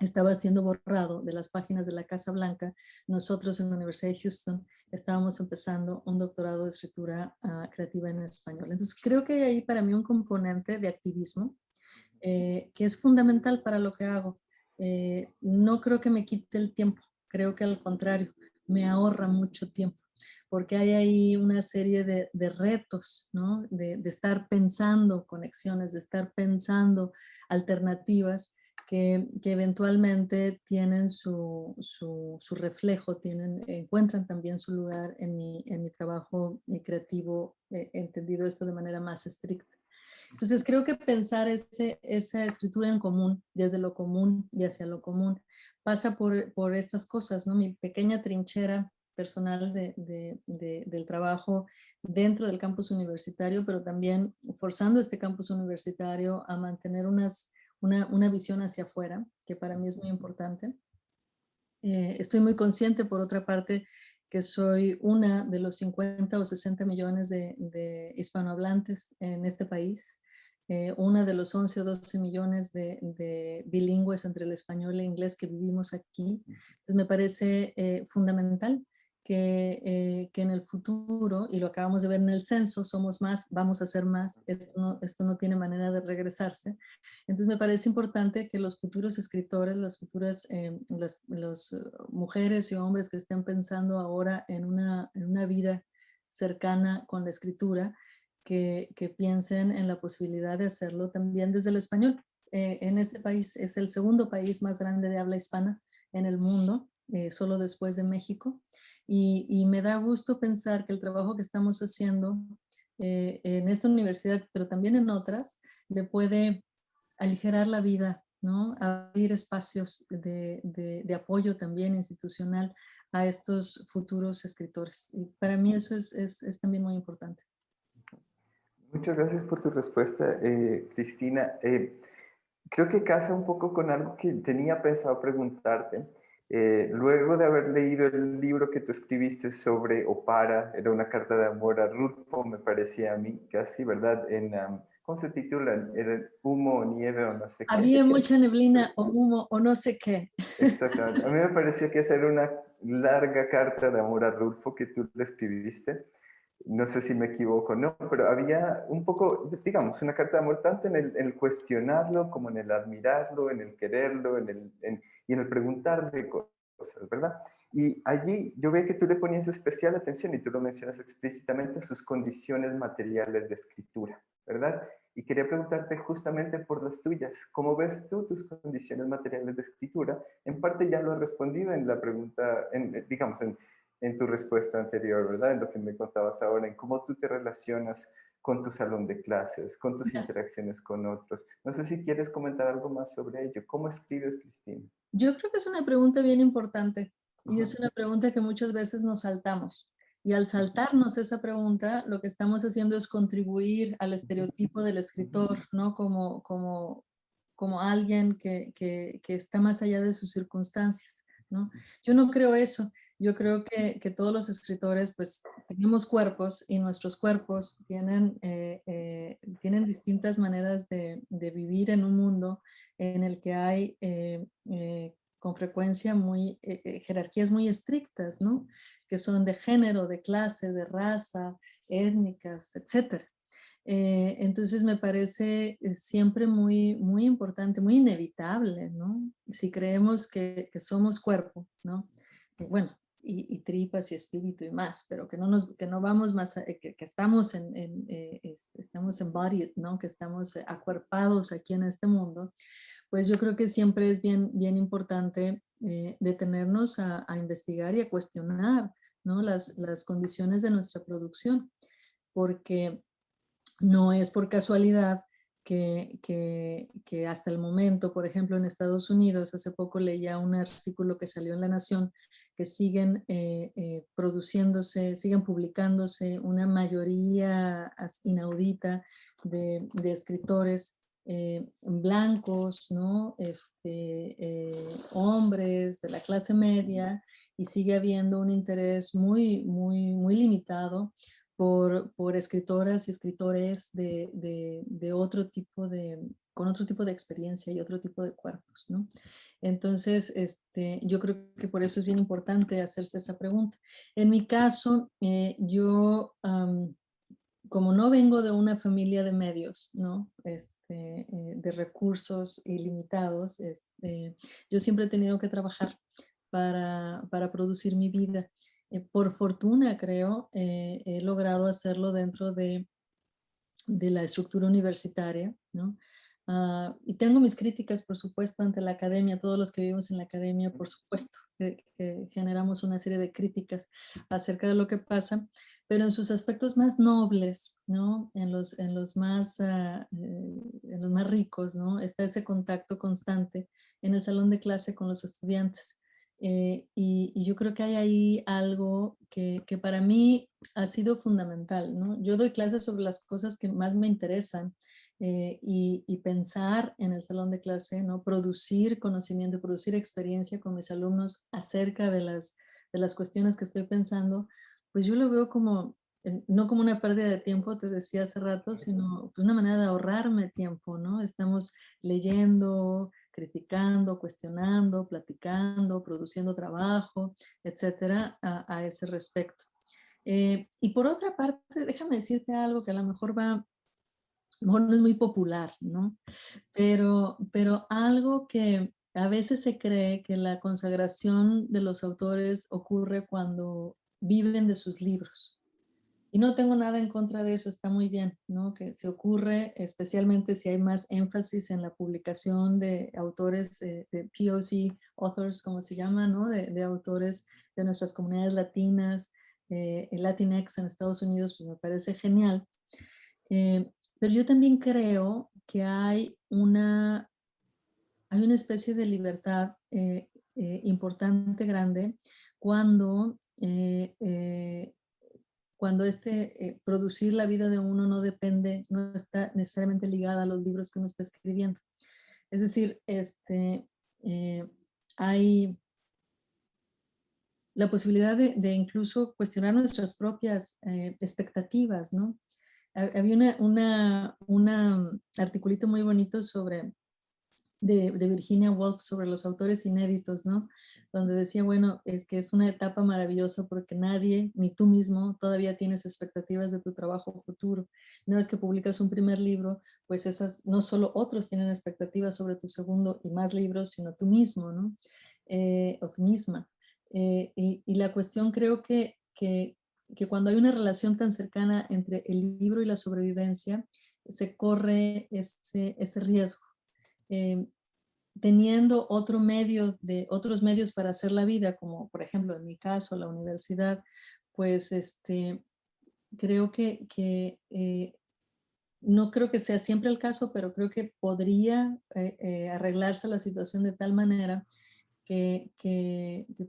estaba siendo borrado de las páginas de la Casa Blanca, nosotros en la Universidad de Houston estábamos empezando un doctorado de escritura creativa en español. Entonces creo que hay ahí para mí un componente de activismo que es fundamental para lo que hago. No creo que me quite el tiempo, creo que al contrario, me ahorra mucho tiempo, porque hay ahí una serie de retos, ¿no? De estar pensando conexiones, de estar pensando alternativas que eventualmente tienen su reflejo, encuentran también su lugar en mi trabajo creativo, entendido esto de manera más estricta. Entonces creo que pensar esa escritura en común, desde lo común y hacia lo común, pasa por estas cosas, ¿no? Mi pequeña trinchera personal del trabajo dentro del campus universitario, pero también forzando este campus universitario a mantener una visión hacia afuera, que para mí es muy importante. Estoy muy consciente, por otra parte, que soy una de los 50 o 60 millones de hispanohablantes en este país, una de los 11 o 12 millones de bilingües entre el español e inglés que vivimos aquí. Entonces me parece fundamental que en el futuro, y lo acabamos de ver en el censo, somos más, vamos a ser más, esto no tiene manera de regresarse. Entonces me parece importante que los futuros escritores, las futuras mujeres y hombres que estén pensando ahora en una vida cercana con la escritura, que piensen en la posibilidad de hacerlo también desde el español. En este país es el segundo país más grande de habla hispana en el mundo, solo después de México. Y me da gusto pensar que el trabajo que estamos haciendo en esta universidad, pero también en otras, le puede aligerar la vida, ¿no? Abrir espacios de apoyo también institucional a estos futuros escritores. Y para mí eso es también muy importante. Muchas gracias por tu respuesta, Cristina. Creo que casa un poco con algo que tenía pensado preguntarte. Luego de haber leído el libro que tú escribiste sobre Opara, era una carta de amor a Rulfo, me parecía a mí, casi, ¿verdad? ¿Cómo se titula? ¿Era humo o nieve o no sé qué? Había mucha neblina o humo o no sé qué. Exactamente. A mí me parecía que esa era una larga carta de amor a Rulfo que tú le escribiste. No sé si me equivoco, no, pero había un poco, digamos, una carta de amor tanto en el cuestionarlo como en el admirarlo, en el quererlo, y en el preguntarle cosas, ¿verdad? Y allí yo veo que tú le ponías especial atención, y tú lo mencionas explícitamente, a sus condiciones materiales de escritura, ¿verdad? Y quería preguntarte justamente por las tuyas. ¿Cómo ves tú tus condiciones materiales de escritura? En parte ya lo has respondido en la pregunta, digamos, en tu respuesta anterior, ¿verdad? En lo que me contabas ahora, en cómo tú te relacionas con tu salón de clases, con tus Ya. interacciones con otros. No sé si quieres comentar algo más sobre ello. ¿Cómo escribes, Cristina? Yo creo que es una pregunta bien importante y Ajá. es una pregunta que muchas veces nos saltamos. Y al saltarnos esa pregunta, lo que estamos haciendo es contribuir al estereotipo del escritor, ¿no? Como alguien que está más allá de sus circunstancias, ¿no? Yo no creo eso. Yo creo que todos los escritores, pues, tenemos cuerpos y nuestros cuerpos tienen distintas maneras de vivir en un mundo en el que hay con frecuencia jerarquías muy estrictas, ¿no? Que son de género, de clase, de raza, étnicas, etc. Entonces me parece siempre muy importante, muy inevitable, ¿no? Si creemos que somos cuerpo, ¿no? Bueno, y tripas y espíritu y más, pero que no vamos más, que estamos estamos embodied, ¿no? Que estamos acuerpados aquí en este mundo, pues yo creo que siempre es bien importante detenernos a investigar y a cuestionar, ¿no? Las condiciones de nuestra producción, porque no es por casualidad que hasta el momento, por ejemplo, en Estados Unidos, hace poco leía un artículo que salió en La Nación, que siguen produciéndose, siguen publicándose una mayoría inaudita de escritores blancos, ¿no? Hombres de la clase media, y sigue habiendo un interés muy limitado por escritoras y escritores de otro tipo con otro tipo de experiencia y otro tipo de cuerpos, ¿no? Entonces, yo creo que por eso es bien importante hacerse esa pregunta. En mi caso, como no vengo de una familia de medios, ¿no? De recursos ilimitados, yo siempre he tenido que trabajar para producir mi vida. Por fortuna, creo, he logrado hacerlo dentro de la estructura universitaria, ¿no? Y tengo mis críticas, por supuesto, ante la academia, todos los que vivimos en la academia, por supuesto, que generamos una serie de críticas acerca de lo que pasa, pero en sus aspectos más nobles, ¿no? En los más ricos, ¿no? Está ese contacto constante en el salón de clase con los estudiantes. Y yo creo que hay ahí algo que para mí ha sido fundamental, ¿no? Yo doy clases sobre las cosas que más me interesan, y pensar en el salón de clase, ¿no? Producir conocimiento, producir experiencia con mis alumnos acerca de las cuestiones que estoy pensando, pues yo lo veo como, no como una pérdida de tiempo, te decía hace rato, sino pues una manera de ahorrarme tiempo, ¿no? Estamos leyendo, criticando, cuestionando, platicando, produciendo trabajo, etcétera, a ese respecto. Y por otra parte, déjame decirte algo que a lo mejor mejor no es muy popular, ¿no? Pero algo que a veces se cree que la consagración de los autores ocurre cuando viven de sus libros. Y no tengo nada en contra de eso, está muy bien, ¿no? Que se ocurre, especialmente si hay más énfasis en la publicación de autores, de POC authors, como se llama, ¿no? De autores de nuestras comunidades latinas, Latinx en Estados Unidos, pues me parece genial. Eh, pero yo también creo que hay una especie de libertad importante, grande, cuando, cuando producir la vida de uno no depende, no está necesariamente ligada a los libros que uno está escribiendo. Es decir, eh, hay la posibilidad de incluso cuestionar nuestras propias expectativas, ¿no? Había una articulito muy bonito de Virginia Woolf sobre los autores inéditos, ¿no? Donde decía, bueno, es que es una etapa maravillosa porque nadie, ni tú mismo, todavía tienes expectativas de tu trabajo futuro. Una vez que publicas un primer libro, pues esas, no solo otros tienen expectativas sobre tu segundo y más libros, sino tú mismo, ¿no? O tú misma. Y la cuestión creo que cuando hay una relación tan cercana entre el libro y la sobrevivencia, se corre ese riesgo. Eh, Teniendo otros medios para hacer la vida, como por ejemplo en mi caso la universidad, pues creo no creo que sea siempre el caso, pero creo que podría arreglarse la situación de tal manera que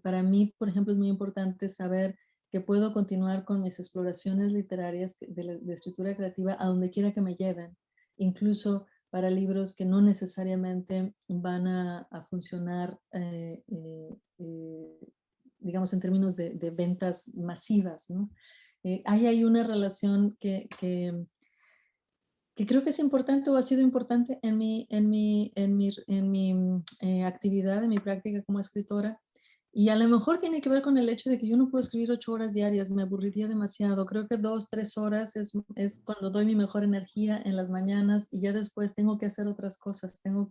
para mí, por ejemplo, es muy importante saber que puedo continuar con mis exploraciones literarias de escritura creativa a donde quiera que me lleven, incluso para libros que no necesariamente van a funcionar, digamos, en términos de ventas masivas, ¿no? Hay una relación que creo que es importante o ha sido importante en mi actividad, en mi práctica como escritora. Y a lo mejor tiene que ver con el hecho de que yo no puedo escribir 8 horas diarias, me aburriría demasiado. Creo que 2, 3 horas es cuando doy mi mejor energía en las mañanas y ya después tengo que hacer otras cosas. Tengo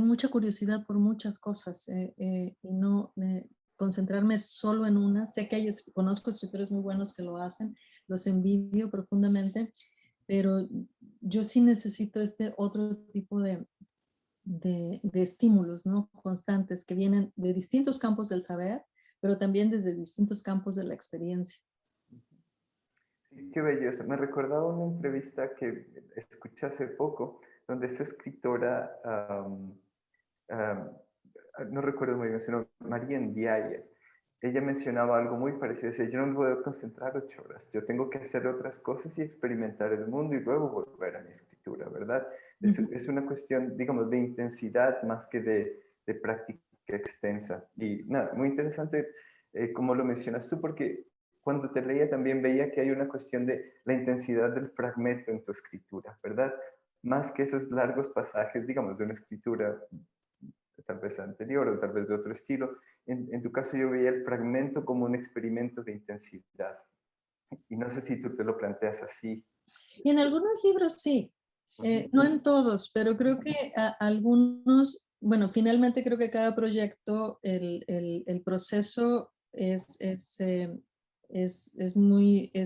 mucha curiosidad por muchas cosas y no concentrarme solo en una. Sé que conozco escritores muy buenos que lo hacen, los envidio profundamente, pero yo sí necesito este otro tipo de estímulos, ¿no? Constantes que vienen de distintos campos del saber, pero también desde distintos campos de la experiencia. Sí, qué bello eso. Me recordaba una entrevista que escuché hace poco, donde esta escritora, no recuerdo muy bien su nombre, María Ndiaye, ella mencionaba algo muy parecido. Decía, yo no me puedo concentrar 8 horas, yo tengo que hacer otras cosas y experimentar el mundo y luego volver a mi escritura, ¿verdad? Es una cuestión, digamos, de intensidad más que de práctica extensa. Y nada, muy interesante como lo mencionas tú, porque cuando te leía también veía que hay una cuestión de la intensidad del fragmento en tu escritura, ¿verdad? Más que esos largos pasajes, digamos, de una escritura tal vez anterior o tal vez de otro estilo. En tu caso yo veía el fragmento como un experimento de intensidad. Y no sé si tú te lo planteas así. Y en algunos libros sí, no en todos, pero creo que algunos, bueno, finalmente creo que cada proyecto, el proceso es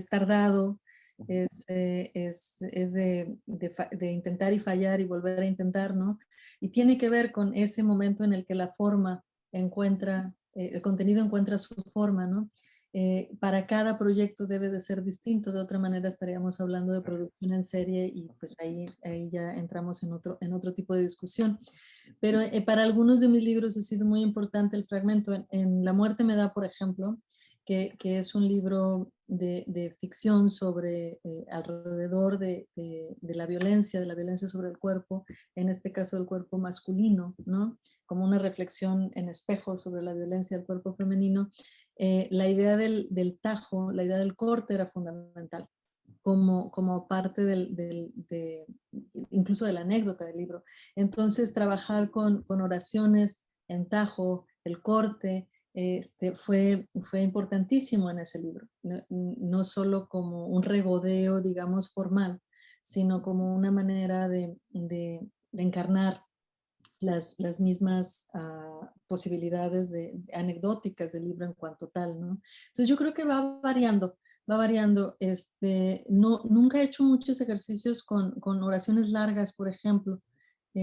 tardado, es de intentar y fallar y volver a intentar, ¿no? Y tiene que ver con ese momento en el que la forma encuentra, el contenido encuentra su forma, ¿no? Para cada proyecto debe de ser distinto, de otra manera estaríamos hablando de producción en serie y pues ahí ya entramos en otro tipo de discusión. Pero para algunos de mis libros ha sido muy importante el fragmento. En La muerte me da, por ejemplo, que es un libro de ficción sobre alrededor de la violencia sobre el cuerpo, en este caso el cuerpo masculino, ¿no? Como una reflexión en espejo sobre la violencia del cuerpo femenino. La idea del tajo, la idea del corte era fundamental. Como parte incluso de la anécdota del libro. Entonces, trabajar con oraciones en tajo, el corte, fue importantísimo en ese libro, no solo como un regodeo, digamos, formal, sino como una manera de encarnar las mismas posibilidades anecdóticas del libro en cuanto tal, ¿no? Entonces yo creo que va variando. No, nunca he hecho muchos ejercicios con oraciones largas, por ejemplo.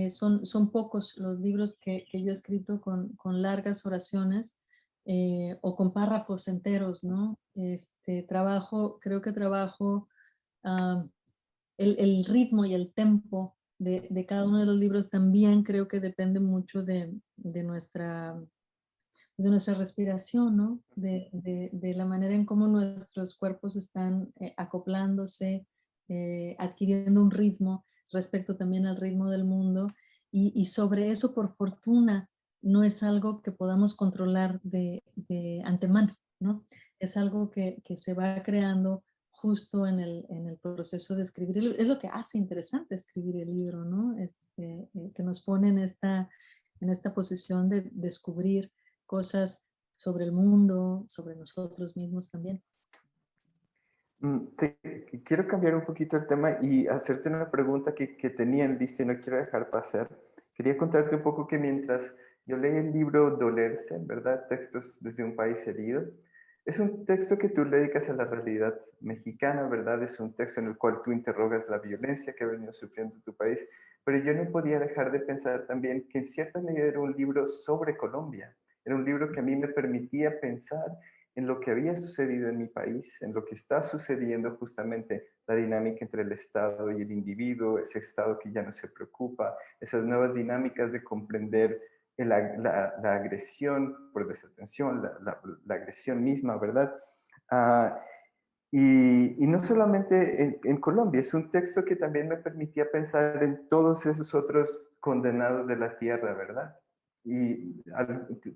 Son pocos los libros que yo he escrito con largas oraciones o con párrafos enteros, ¿no? Creo que trabajo uh, el ritmo y el tempo de cada uno de los libros también creo que depende mucho de nuestra respiración, ¿no? De la manera en cómo nuestros cuerpos están acoplándose, adquiriendo un ritmo respecto también al ritmo del mundo. Y sobre eso, por fortuna, no es algo que podamos controlar de antemano, ¿no? Es algo que se va creando justo en el proceso de escribir el libro. Es lo que hace interesante escribir el libro, ¿no? Que nos pone en esta posición de descubrir cosas sobre el mundo, sobre nosotros mismos también. Sí, quiero cambiar un poquito el tema y hacerte una pregunta que tenía en lista y no quiero dejar pasar. Quería contarte un poco que mientras yo leí el libro Dolerse, ¿verdad? Textos desde un país herido, es un texto que tú le dedicas a la realidad mexicana, ¿verdad? Es un texto en el cual tú interrogas la violencia que ha venido sufriendo tu país, pero yo no podía dejar de pensar también que en cierta medida era un libro sobre Colombia. Era un libro que a mí me permitía pensar en lo que había sucedido en mi país, en lo que está sucediendo justamente la dinámica entre el Estado y el individuo, ese Estado que ya no se preocupa, esas nuevas dinámicas de comprender la agresión por desatención, la agresión misma, ¿verdad? Ah, y no solamente en Colombia, es un texto que también me permitía pensar en todos esos otros condenados de la tierra, ¿verdad? Y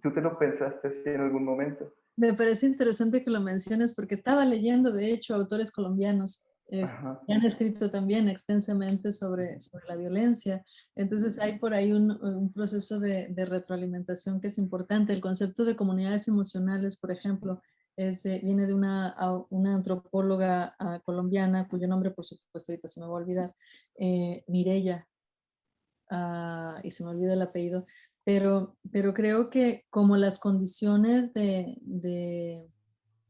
¿tú te lo pensaste así en algún momento? Me parece interesante que lo menciones porque estaba leyendo, de hecho, autores colombianos Ajá. que han escrito también extensamente sobre la violencia. Entonces hay por ahí un proceso de retroalimentación que es importante. El concepto de comunidades emocionales, por ejemplo, viene de una antropóloga colombiana, cuyo nombre, por supuesto, ahorita se me va a olvidar, Mireya, y se me olvida el apellido, pero creo que como las condiciones de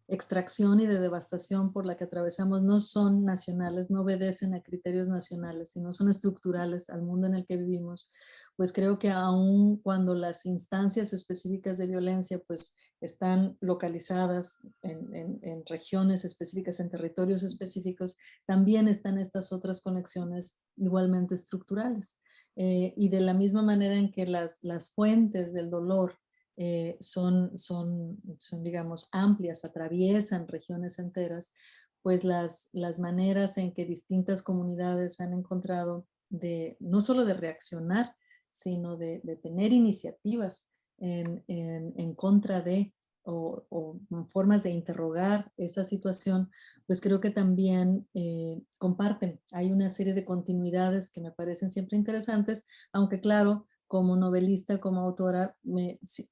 extracción y de devastación por la que atravesamos no son nacionales, no obedecen a criterios nacionales, sino son estructurales al mundo en el que vivimos, pues creo que aun cuando las instancias específicas de violencia pues están localizadas en regiones específicas, en territorios específicos, también están estas otras conexiones igualmente estructurales. Y de la misma manera en que las fuentes del dolor son, digamos, amplias, atraviesan regiones enteras, pues las maneras en que distintas comunidades han encontrado no solo de reaccionar, sino de tener iniciativas en contra de o formas de interrogar esa situación, pues creo que también comparten. Hay una serie de continuidades que me parecen siempre interesantes, aunque claro, como novelista, como autora,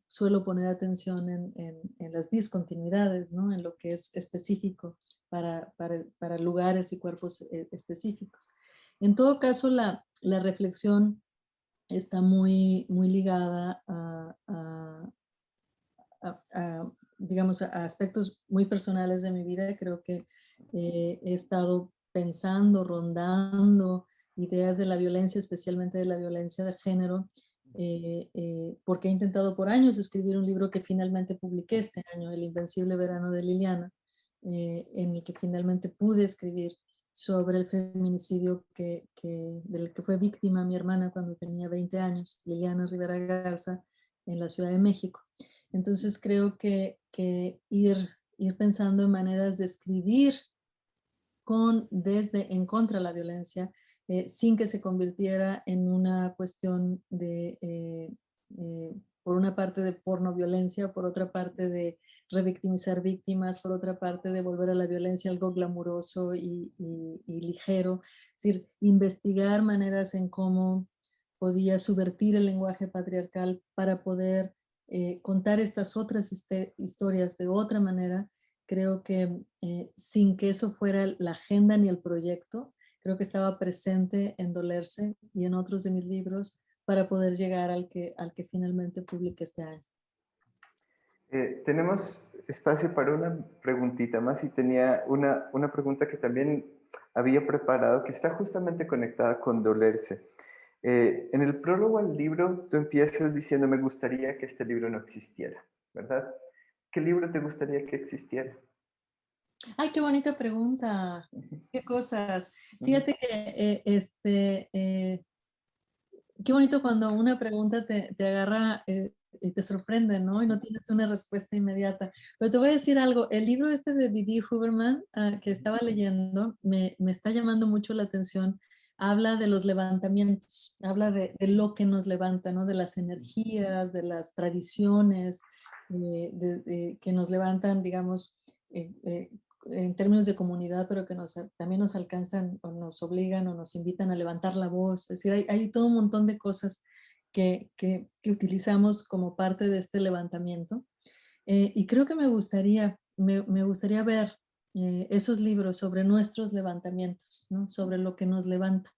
suelo poner atención en las discontinuidades, ¿no? En lo que es específico para lugares y cuerpos específicos. En todo caso, la reflexión está muy ligada digamos, a aspectos muy personales de mi vida. Creo que he estado pensando, rondando ideas de la violencia, especialmente de la violencia de género, porque he intentado por años escribir un libro que finalmente publiqué este año, El Invencible Verano de Liliana, en el que finalmente pude escribir sobre el feminicidio del que fue víctima mi hermana cuando tenía 20 años, Liliana Rivera Garza, en la Ciudad de México. Entonces creo que ir pensando en maneras de escribir desde en contra de la violencia, sin que se convirtiera en una cuestión de, por una parte de pornoviolencia, por otra parte de revictimizar víctimas, por otra parte de volver a la violencia algo glamuroso y ligero. Es decir, investigar maneras en cómo podía subvertir el lenguaje patriarcal para poder contar estas otras historias de otra manera. Creo que sin que eso fuera la agenda ni el proyecto, creo que estaba presente en Dolerse y en otros de mis libros para poder llegar al que finalmente publiqué este año. Tenemos espacio para una preguntita más y tenía una pregunta que también había preparado que está justamente conectada con Dolerse. En el prólogo al libro tú empiezas diciendo me gustaría que este libro no existiera, ¿verdad? ¿Qué libro te gustaría que existiera? Ay, qué bonita pregunta. Qué cosas. Fíjate que qué bonito cuando una pregunta te agarra y te sorprende, ¿no? Y no tienes una respuesta inmediata. Pero te voy a decir algo. El libro este de Didi Huberman que estaba leyendo me está llamando mucho la atención. Habla de los levantamientos, habla de lo que nos levanta, ¿no? De las energías, de las tradiciones que nos levantan, digamos, en términos de comunidad, pero que también nos alcanzan o nos obligan o nos invitan a levantar la voz. Es decir, hay todo un montón de cosas que utilizamos como parte de este levantamiento. Y creo que me gustaría ver esos libros sobre nuestros levantamientos, ¿no? Sobre lo que nos levanta.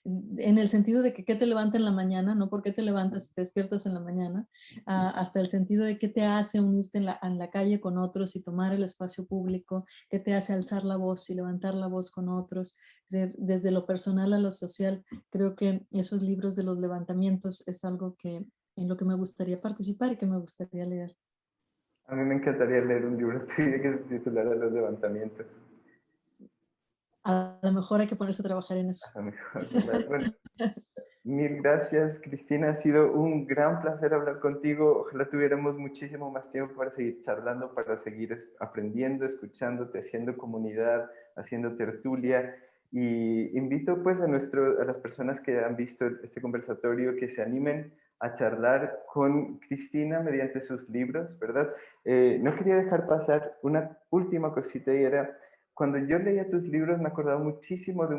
En el sentido de que qué te levanta en la mañana, no por qué te levantas, te despiertas en la mañana, hasta el sentido de qué te hace unirte en la calle con otros y tomar el espacio público, qué te hace alzar la voz y levantar la voz con otros, desde lo personal a lo social. Creo que esos libros de los levantamientos es algo en lo que me gustaría participar y que me gustaría leer. A mí me encantaría leer un libro tuyo que se titulara Los Levantamientos. A lo mejor hay que ponerse a trabajar en eso. A lo mejor. Bueno, mil gracias, Cristina. Ha sido un gran placer hablar contigo. Ojalá tuviéramos muchísimo más tiempo para seguir charlando, para seguir aprendiendo, escuchándote, haciendo comunidad, haciendo tertulia. Y invito pues a las personas que han visto este conversatorio que se animen a charlar con Cristina mediante sus libros, ¿verdad? No quería dejar pasar una última cosita y era, cuando yo leía tus libros me acordaba muchísimo de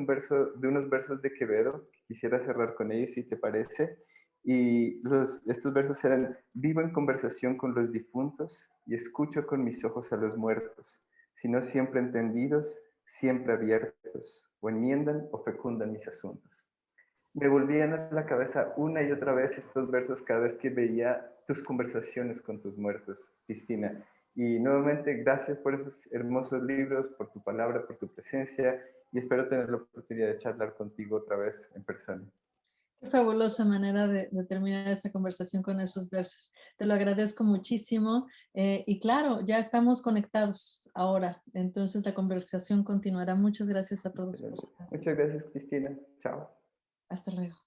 unos versos de Quevedo. Quisiera cerrar con ellos, si te parece. Y estos versos eran: vivo en conversación con los difuntos y escucho con mis ojos a los muertos, si no siempre entendidos, siempre abiertos, o enmiendan o fecundan mis asuntos. Me volvían a la cabeza una y otra vez estos versos cada vez que veía tus conversaciones con tus muertos, Cristina. Y nuevamente, gracias por esos hermosos libros, por tu palabra, por tu presencia, y espero tener la oportunidad de charlar contigo otra vez en persona. Qué fabulosa manera de terminar esta conversación con esos versos. Te lo agradezco muchísimo. Y claro, ya estamos conectados ahora, entonces la conversación continuará. Muchas gracias a todos por su atención. Muchas gracias, Cristina. Chao. Hasta luego.